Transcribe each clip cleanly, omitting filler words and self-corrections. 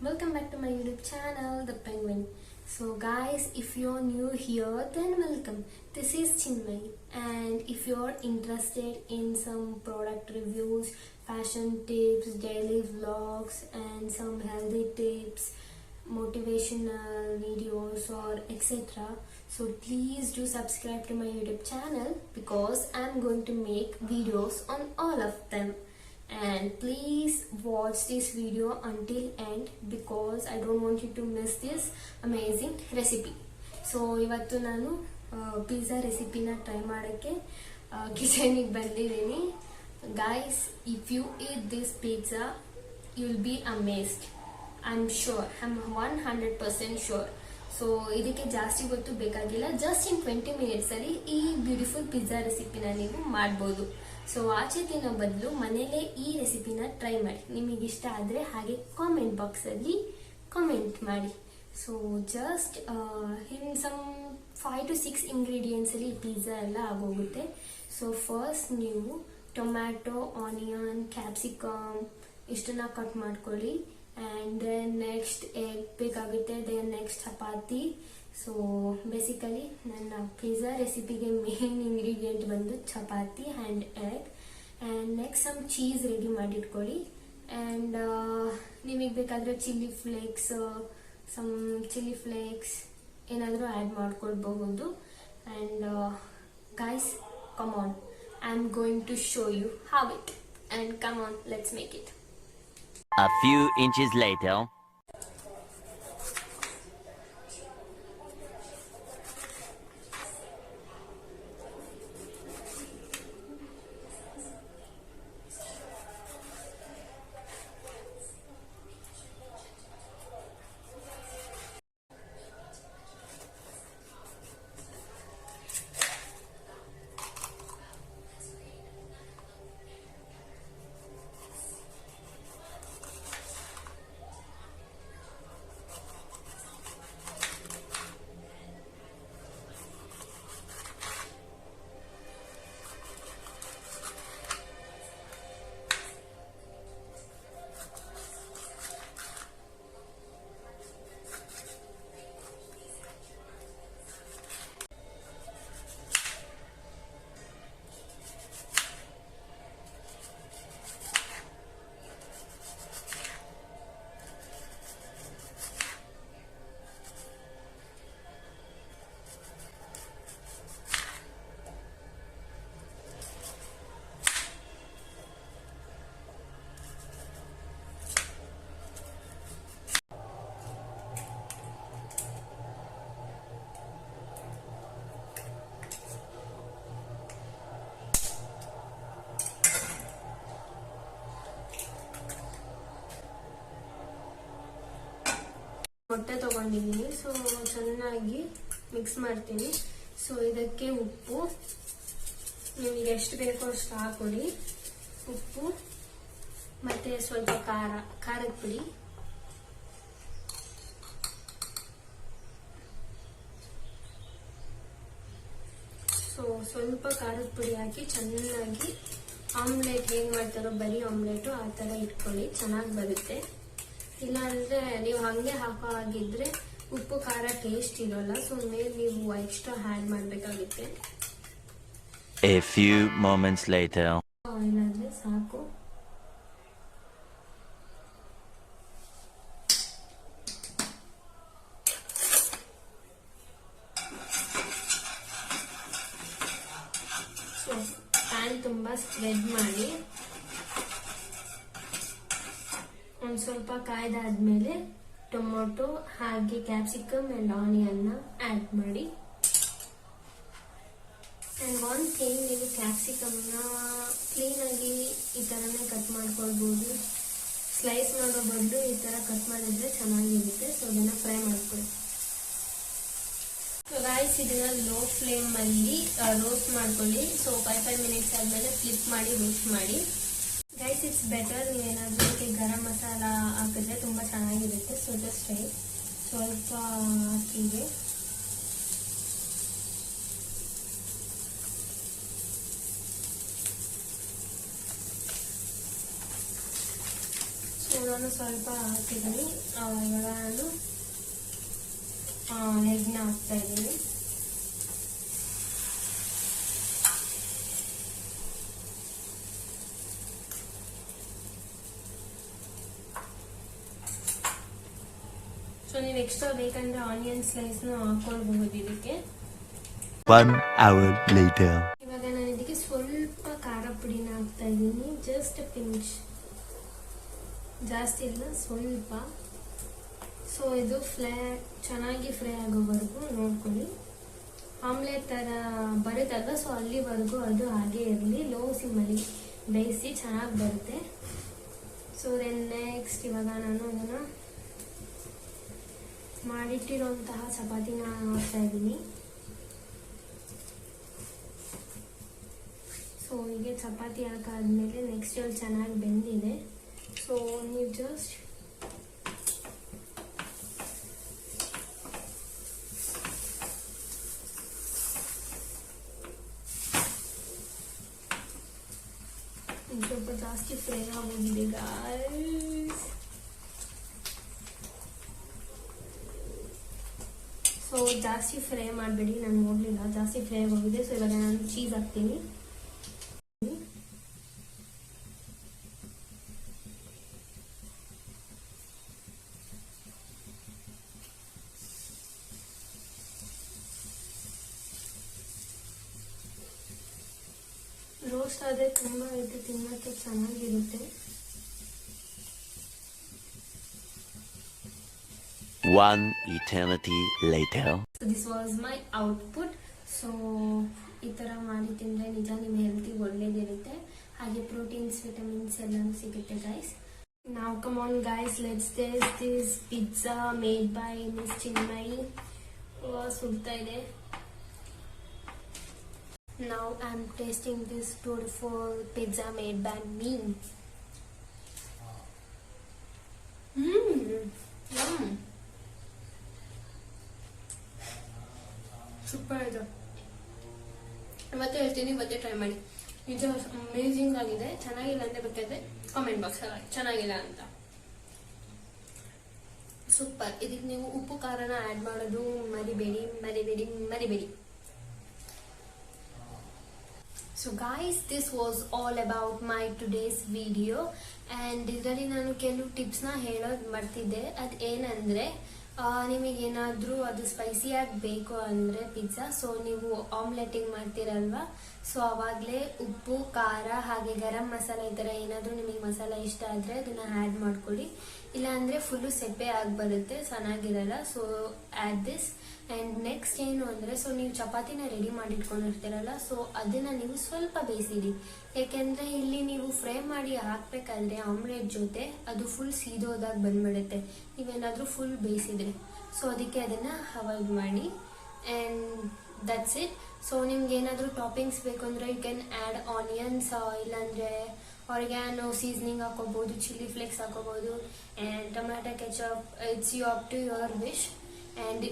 Welcome back to my YouTube channel, The Penguin. So guys, if you're new here, then welcome. This is Chinmay, and if you're interested in some product reviews, fashion tips, daily vlogs, and some healthy tips, motivational videos or etc., so please do subscribe to my YouTube channel because I'm going to make videos on all of them. And please watch this video until end because I don't want you to miss this amazing recipe. So ಇವತ್ತು ನಾನು pizza ರೆಸಿಪಿನ try ಮಾಡೋಕ್ಕೆ ಕಿಚನಿಗೆ ಬಂದಿದ್ದೀನಿ. Guys, if you eat this pizza, you'll be amazed. I'm sure. I'm 100% sure. So ಇದಕ್ಕೆ ಜಾಸ್ತಿ ಗೊತ್ತು ಬೇಕಾಗಿಲ್ಲ. Just in 20 minutes ಅಲ್ಲಿ ಈ ಬ್ಯೂಟಿಫುಲ್ ಪಿಜ್ಜಾ ರೆಸಿಪಿನ ನೀವು ಮಾಡ್ಬೋದು. ಸೊ ಆಚೆ ತಿನ್ನೋ ಬದಲು ಮನೇಲೆ ಈ ರೆಸಿಪಿನ ಟ್ರೈ ಮಾಡಿ. ನಿಮಗೆ ಇಷ್ಟ ಆದ್ರೆ ಹಾಗೆ ಕಾಮೆಂಟ್ ಬಾಕ್ಸ್ ಅಲ್ಲಿ ಕಾಮೆಂಟ್ ಮಾಡಿ. So just in some 5 to 6 ingredients ಅಲ್ಲಿ ಪಿಜ್ಜಾ ಎಲ್ಲ ಆಗೋಗುತ್ತೆ. ಸೊ ಫಸ್ಟ್ ನೀವು ಟೊಮ್ಯಾಟೊ, ಆನಿಯನ್, ಕ್ಯಾಪ್ಸಿಕಮ್ ಇಷ್ಟನ್ನ ಕಟ್ ಮಾಡ್ಕೊಳ್ಳಿ. And then next egg ಬೇಕಾಗುತ್ತೆ. then next chapati. So basically ನನ್ನ ಪಿಜ್ಜಾ ರೆಸಿಪಿಗೆ ಮೇನ್ ಇಂಗ್ರೀಡಿಯೆಂಟ್ ಬಂದು chapati and egg. And next some cheese ready ಮಾಡಿಟ್ಕೊಳ್ಳಿ. ಆ್ಯಂಡ್ ನಿಮಗೆ ಬೇಕಾದರೆ ಚಿಲ್ಲಿ ಫ್ಲೇಕ್ಸ್ ಏನಾದರೂ ಆ್ಯಡ್ ಮಾಡ್ಕೊಳ್ಬಹುದು. And guys, come on, I am going to show you how it. And come on, let's make it. A few inches later. ಮೊಟ್ಟೆ ತಗೊಂಡಿದ್ದೀನಿ. So ಚೆನ್ನಾಗಿ mix ಮಾಡ್ತೀನಿ. So ಇದಕ್ಕೆ ಉಪ್ಪು ನಿಮಗೆ ಎಷ್ಟು ಬೇಕೋ ಅಷ್ಟು ಹಾಕೊಳ್ಳಿ. ಉಪ್ಪು ಮತ್ತೆ ಸ್ವಲ್ಪ ಖಾರದ ಪುಡಿ. ಸೊ ಸ್ವಲ್ಪ ಖಾರದ ಪುಡಿ ಹಾಕಿ ಚೆನ್ನಾಗಿ ಆಮ್ಲೆಟ್ ಹೇಗೆ ಮಾಡ್ತಾರೋ ಬರೀ ಆಮ್ಲೆಟು ಆ ಥರ ಇಟ್ಕೊಳ್ಳಿ, ಚೆನ್ನಾಗಿ ಬರುತ್ತೆ. ಇಲ್ಲ ಅಂದ್ರೆ ನೀವು ಹಂಗೆ ಹಾಕೋ ಆಗಿದ್ರೆ ಉಪ್ಪು ಖಾರ ಟೇಸ್ಟ್ ಇರೋಲ್ಲ. ಸೊ ಮೇಲೆ ನೀವು ಎಕ್ಸ್ಟ್ರಾ ಆ್ಯಡ್ ಮಾಡಬೇಕಾಗುತ್ತೆ. A few moments later. Oil ಸಾಕು. ಸೊ ಪ್ಯಾನ್ ತುಂಬಾ ಸ್ಪ್ರೆಡ್ ಮಾಡಿ ಒಂದು ಸ್ವಲ್ಪ ಕಾಯ್ದಾದ್ಮೇಲೆ ಟೊಮೊಟೊ ಹಾಗೆ ಕ್ಯಾಪ್ಸಿಕಮ್ ಅಂಡ್ ಆನಿಯನ್ ಆಡ್ ಮಾಡಿ. ಅಂಡ್ ಒನ್ ಥಿಂಗ್, ನೀವು ಕ್ಯಾಪ್ಸಿಕಮ್ನ ಕ್ಲೀನ್ ಆಗಿ ಈ ತರನೇ ಕಟ್ ಮಾಡ್ಕೊಳ್ಬಹುದು. ಸ್ಲೈಸ್ ಮಾಡೋ ಬದಲು ಈ ತರ ಕಟ್ ಮಾಡಿದ್ರೆ ಚೆನ್ನಾಗಿರುತ್ತೆ. ಸೊ ಅದನ್ನ ಫ್ರೈ ಮಾಡ್ಕೊಳ್ಳಿ. ರೈಸ್ ಇದನ್ನ ಲೋ ಫ್ಲೇಮ್ ಅಲ್ಲಿ ರೋಸ್ಟ್ ಮಾಡ್ಕೊಳ್ಳಿ. ಸೊ 5 ಮಿನಿಟ್ಸ್ ಆದ್ಮೇಲೆ ಫ್ಲಿಪ್ ಮಾಡಿ ರೋಸ್ಟ್ ಮಾಡಿ. ಗೈಸ್, ಇಟ್ಸ್ ಬೆಟರ್ ನೀವೇನಾದ್ರೂ ಇದಕ್ಕೆ ಗರಂ ಮಸಾಲ ಹಾಕಿದ್ರೆ ತುಂಬಾ ಚೆನ್ನಾಗಿರುತ್ತೆ. ಸೊ ಜಸ್ಟ್ ಸ್ವಲ್ಪ ಹಾಕಿದೆ. ನಾನು ಸ್ವಲ್ಪ ಹಾಕಿದ್ದೀನಿ. ಇವಾಗ ನಾನು ಎಗ್ನ ಹಾಕ್ತಾ ಇದ್ದೀನಿ. ಸೊ ನೀವು ಎಕ್ಸ್ಟ್ರಾ ಬೇಕಂದ್ರೆ ಆನಿಯನ್ ಸ್ಲೈಸ್ನ ಹಾಕೊಳ್ಬಹುದು ಇದಕ್ಕೆ. 1 hour later. ಇವಾಗ ನಾನು ಇದಕ್ಕೆ ಸ್ವಲ್ಪ ಖಾರ ಪುಡಿನ ಹಾಕ್ತಾ ಇದ್ದೀನಿ. ಜಸ್ಟ್ ಪಿಂಚ್, ಜಾಸ್ತಿ ಇಲ್ಲ, ಸ್ವಲ್ಪ. ಸೊ ಇದು ಚೆನ್ನಾಗಿ ಫ್ರೈ ಆಗೋವರೆಗೂ ನೋಡ್ಕೊಳ್ಳಿ. ಆಮ್ಲೆಟ್ ಥರ ಬರುತ್ತಲ್ವ, ಸೊ ಅಲ್ಲಿವರೆಗೂ ಅದು ಹಾಗೆ ಇರಲಿ. ಲೋ ಸಿಮ್ಮಲ್ಲಿ ಬೇಯಿಸಿ ಚೆನ್ನಾಗಿ ಬರುತ್ತೆ. ಸೊ ದೆನ್ ನೆಕ್ಸ್ಟ್ ಇವಾಗ ನಾನು ಇದನ್ನು ಮಾಡಿಟ್ಟಿರೋಂತಹ ಚಪಾತಿನ ಹಾಕ್ತಾ ಇದ್ದೀನಿ. ಸೊ ಹೀಗೆ ಚಪಾತಿ ಹಾಕಾದ್ಮೇಲೆ ನೆಕ್ಸ್ಟ್ ಅಲ್ಲಿ ಚೆನ್ನಾಗಿ ಬೆಂದಿದೆ. ಸೊ ನೀವು ಜಸ್ಟ್ ಸ್ವಲ್ಪ ಜಾಸ್ತಿ ಫ್ರೈ ಆಗೋಗಿದೆ ಗಾಯ್ಸ್. ಸೊ ಜಾಸ್ತಿ ಫ್ರೈ ಮಾಡಬೇಡಿ, ನಾನು ನೋಡಲಿಲ್ಲ, ಜಾಸ್ತಿ ಫ್ರೈ ಆಗೋಗಿದೆ. ಸೊ ಇವಾಗ ನಾನು ಚೀಸ್ ಹಾಕ್ತೀನಿ. ರೋಸ್ಟ್ ಆದರೆ ತುಂಬ ಇದು ತಿನ್ನೋಕ್ಕೆ ಚೆನ್ನಾಗಿರುತ್ತೆ. 1 eternity later. So this was my output. So ಈ ಥರ ಮಾಡಿ ತಿಂದರೆ ನಿಜ ನಿಮ್ಮ ಹೆಲ್ತಿಗೆ ಒಳ್ಳೇದಿರುತ್ತೆ, ಹಾಗೆ ಪ್ರೋಟೀನ್ಸ್, ವಿಟಮಿನ್ಸ್ ಎಲ್ಲನೂ ಸಿಗುತ್ತೆ guys. Now come on guys, let's taste this pizza made by Miss Chinmayi. ಸುಡ್ತಾ ಇದೆ. Now I'm tasting this beautiful pizza made by me. Yum. Super ಇದು. ಇವತ್ತೇ ಹೇಳ್ತೀನಿ, ಇವತ್ತೇ ಟ್ರೈ ಮಾಡಿ. ನಿಜ ಅಮೇಝಿಂಗ್ ಆಗಿದೆ. ಚೆನ್ನಾಗಿಲ್ಲ ಅಂತ ಬೇಕಾದ್ರೆ ಕಾಮೆಂಟ್ ಬಾಕ್ಸ್ ಅಲ್ಲಿ ಚೆನ್ನಾಗಿಲ್ಲ ಅಂತ. ಸೂಪರ್. ಇದಕ್ಕೆ ನೀವು ಉಪ್ಪು ಖಾರನ ಆ್ಯಡ್ ಮಾಡೋದು ಮರಿಬೇಡಿ. So guys, this was all about my today's video, and ಇದರಲ್ಲಿ ನಾನು ಕೆಲವು ಟಿಪ್ಸ್ನ ಹೇಳೋದು ಮರ್ತಿದ್ದೆ. ಅದು ಏನಂದರೆ, ನಿಮಗೇನಾದರೂ ಅದು ಸ್ಪೈಸಿಯಾಗಿ ಬೇಕು ಅಂದರೆ ಪಿಜ್ಜಾ, ಸೊ ನೀವು ಆಮ್ಲೆಟಿಂಗ್ ಮಾಡ್ತೀರಲ್ವ, ಸೊ ಆವಾಗಲೇ ಉಪ್ಪು, ಖಾರ ಹಾಗೆ ಗರಂ ಮಸಾಲ ಈ ಥರ ಏನಾದರೂ ನಿಮಗೆ ಮಸಾಲ ಇಷ್ಟ ಆದರೆ ಅದನ್ನು ಆ್ಯಡ್ ಮಾಡ್ಕೊಳ್ಳಿ. ಇಲ್ಲಾಂದರೆ ಫುಲ್ಲು ಸೆಪ್ಪೆ ಆಗಿ ಬರುತ್ತೆ, ಚೆನ್ನಾಗಿರಲ್ಲ. So add this. And next ಏನು ಅಂದರೆ, ಸೊ ನೀವು ಚಪಾತಿನ ರೆಡಿ ಮಾಡಿಟ್ಕೊಂಡಿರ್ತೀರಲ್ಲ, ಸೊ ಅದನ್ನು ನೀವು ಸ್ವಲ್ಪ ಬೇಯಿಸಿಡಿ. ಯಾಕೆಂದರೆ ಇಲ್ಲಿ ನೀವು ಫ್ರೈ ಮಾಡಿ ಹಾಕಬೇಕಾದ್ರೆ ಆಮ್ಲೆಟ್ ಜೊತೆ ಅದು ಫುಲ್ ಸೀದೋದಾಗಿ ಬಂದ್ಬಿಡುತ್ತೆ ನೀವೇನಾದರೂ ಫುಲ್ ಬೇಯಿಸಿದ್ರೆ. ಸೊ ಅದಕ್ಕೆ ಅದನ್ನು ಅವಾಯ್ಡ್ ಮಾಡಿ. And that's it. ಸೊ ನಿಮ್ಗೆ ಏನಾದರೂ ಟಾಪಿಂಗ್ಸ್ ಬೇಕು ಅಂದರೆ ಯು ಕ್ಯಾನ್ ಆ್ಯಡ್ ಆನಿಯನ್ಸ್, ಇಲ್ಲಾಂದರೆ ಆರ್ಗ್ಯಾನೋ ಸೀಸನಿಂಗ್ ಹಾಕೋಬೋದು, ಚಿಲ್ಲಿ ಫ್ಲೇಕ್ಸ್ ಹಾಕೋಬೋದು, and tomato ketchup. It's you up to your wish. And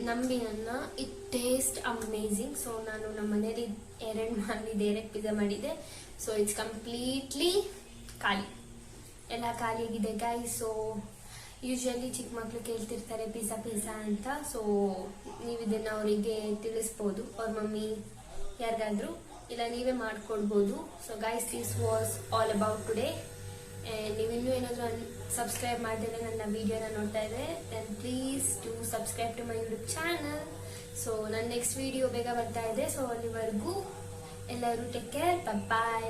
ನಂಬಿ ನನ್ನ, ಇಟ್ ಟೇಸ್ಟ್ ಅಮೇಝಿಂಗ್. ಸೊ ನಾನು ನಮ್ಮ ಮನೇಲಿ ಎರಡು ಪಿಜ್ಜಾ ಮಾಡಿದ್ದೆ. ಸೊ ಇಟ್ಸ್ ಕಂಪ್ಲೀಟ್ಲಿ ಎಲ್ಲ ಖಾಲಿಯಾಗಿದೆ ಗೈಸ್. ಸೊ ಯೂಶಲಿ ಚಿಕ್ಕ ಮಕ್ಳು ಕೇಳ್ತಿರ್ತಾರೆ ಪಿಜ್ಜಾ ಅಂತ. ಸೊ ನೀವು ಇದನ್ನು ಅವರಿಗೆ ತಿಳಿಸ್ಬೋದು, ಅವ್ರ ಮಮ್ಮಿ ಯಾರಿಗಾದ್ರೂ, ಇಲ್ಲ ನೀವೇ ಮಾಡಿಕೊಡ್ಬೋದು. So guys, this was all about today. ನೀವು ಇನ್ನೂ ಏನಾದರೂ ಸಬ್ಸ್ಕ್ರೈಬ್ ಮಾಡಿದ್ರೆ ನನ್ನ ವಿಡಿಯೋನ ನೋಡ್ತಾ ಇದ್ದರೆ then please to subscribe to my YouTube channel. So ನನ್ನ ನೆಕ್ಸ್ಟ್ ವಿಡಿಯೋ ಬೇಗ ಬರ್ತಾ ಇದೆ. ಸೊ ಅಲ್ಲಿವರೆಗೂ ಎಲ್ಲರೂ ಟೇಕ್ ಕೇರ್, ಬಾಯ್.